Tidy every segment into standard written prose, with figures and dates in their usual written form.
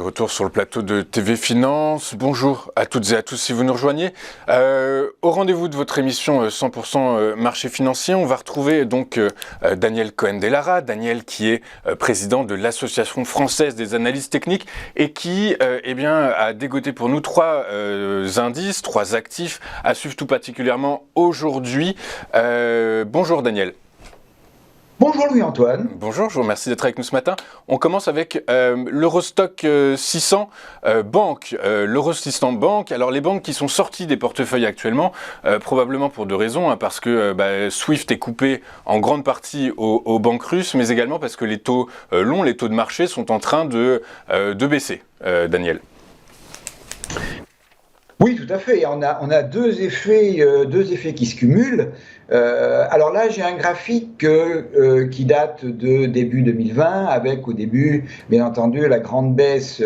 retour sur le plateau de TV Finance. Bonjour à toutes et à tous si vous nous rejoignez. Au rendez-vous de votre émission 100% marché financier, on va retrouver donc Daniel Cohen-Delara. Daniel qui est président de l'Association française des analystes techniques et qui a dégoté pour nous trois indices, trois actifs à suivre tout particulièrement aujourd'hui. Bonjour Daniel. Bonjour Louis-Antoine. Bonjour, je vous remercie d'être avec nous ce matin. On commence avec l'Eurostock 600 Banque. L'Euro 600 Banque, alors les banques qui sont sorties des portefeuilles actuellement, probablement pour deux raisons, parce que SWIFT est coupé en grande partie aux banques russes, mais également parce que les taux longs, les taux de marché sont en train de baisser. Daniel. Oui, tout à fait. On a deux effets qui se cumulent. Alors là, j'ai un graphique qui date de début 2020, avec au début, bien entendu, la grande baisse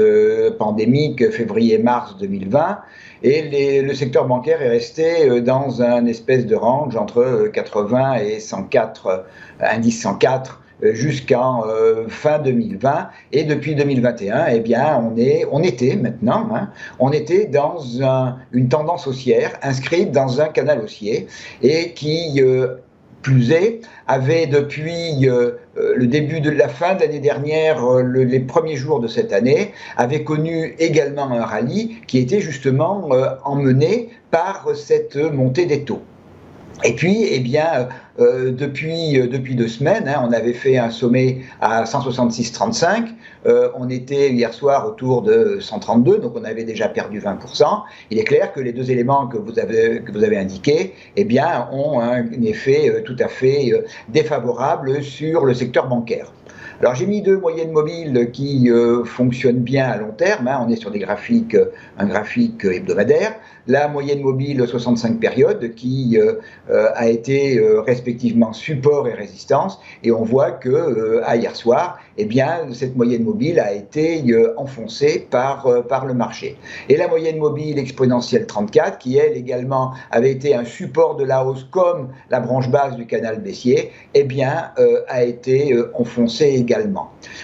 pandémique février-mars 2020. Et le secteur bancaire est resté dans un espèce de range entre 80 et 104, indice 104, jusqu'en fin 2020, et depuis 2021, on était dans une tendance haussière inscrite dans un canal haussier et qui plus est, avait depuis le début de la fin de l'année dernière, les premiers jours de cette année, avait connu également un rallye qui était justement emmené par cette montée des taux. Et puis, depuis 2 semaines, on avait fait un sommet à 166,35. On était hier soir autour de 132, donc on avait déjà perdu 20%. Il est clair que les deux éléments que vous avez indiqués, ont un effet tout à fait défavorable sur le secteur bancaire. Alors j'ai mis deux moyennes mobiles qui fonctionnent bien à long terme. On est sur un graphique hebdomadaire. La moyenne mobile 65 périodes qui a été respectivement support et résistance. Et on voit que à hier soir, cette moyenne mobile a été enfoncée par le marché. Et la moyenne mobile exponentielle 34, qui elle également avait été un support de la hausse comme la branche basse du canal baissier, a été enfoncée également.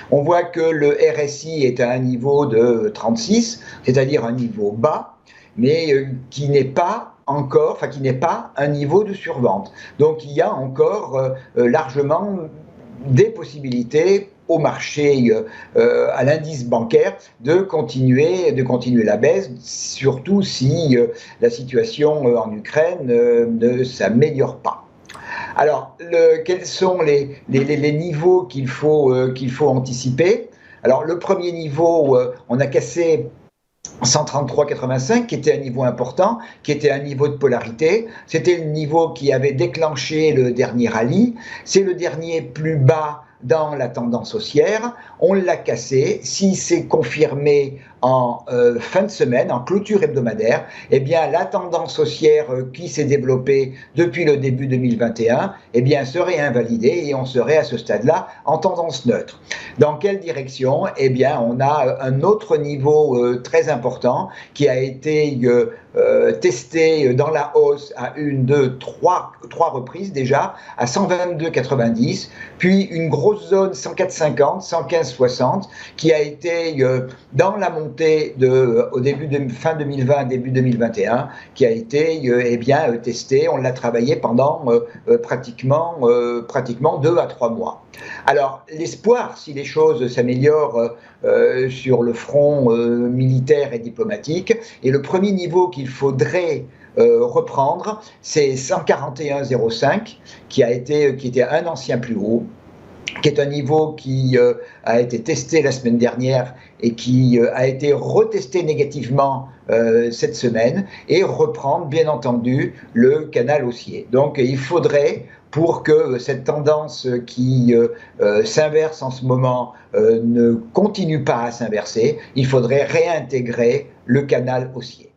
On voit que le RSI est à un niveau de 36, c'est-à-dire un niveau bas, mais qui n'est pas un niveau de survente. Donc il y a encore largement des possibilités au marché, à l'indice bancaire, de continuer la baisse, surtout si la situation en Ukraine ne s'améliore pas. Alors, quels sont les niveaux qu'il faut anticiper? Alors, le premier niveau, on a cassé 133,85, qui était un niveau important, qui était un niveau de polarité. C'était le niveau qui avait déclenché le dernier rallye. C'est le dernier plus bas dans la tendance haussière. On l'a cassé. Si c'est confirmé en fin de semaine, en clôture hebdomadaire, la tendance haussière qui s'est développée depuis le début 2021, serait invalidée et on serait à ce stade-là en tendance neutre. Dans quelle direction? On a un autre niveau très important qui a été testé dans la hausse à trois reprises déjà, à 122,90, puis une grosse zone 104,50, 115,60, qui a été dans la montée au début de fin 2020, début 2021, qui a été testé. On l'a travaillé pendant pratiquement 2 à 3 mois. Alors, l'espoir, si les choses s'améliorent sur le front militaire et diplomatique, et le premier niveau qu'il faudrait reprendre, c'est 141,05, qui était un ancien plus haut, qui est un niveau qui a été testé la semaine dernière et qui a été retesté négativement cette semaine, et reprendre bien entendu le canal haussier. Donc il faudrait, pour que cette tendance qui s'inverse en ce moment ne continue pas à s'inverser, il faudrait réintégrer le canal haussier.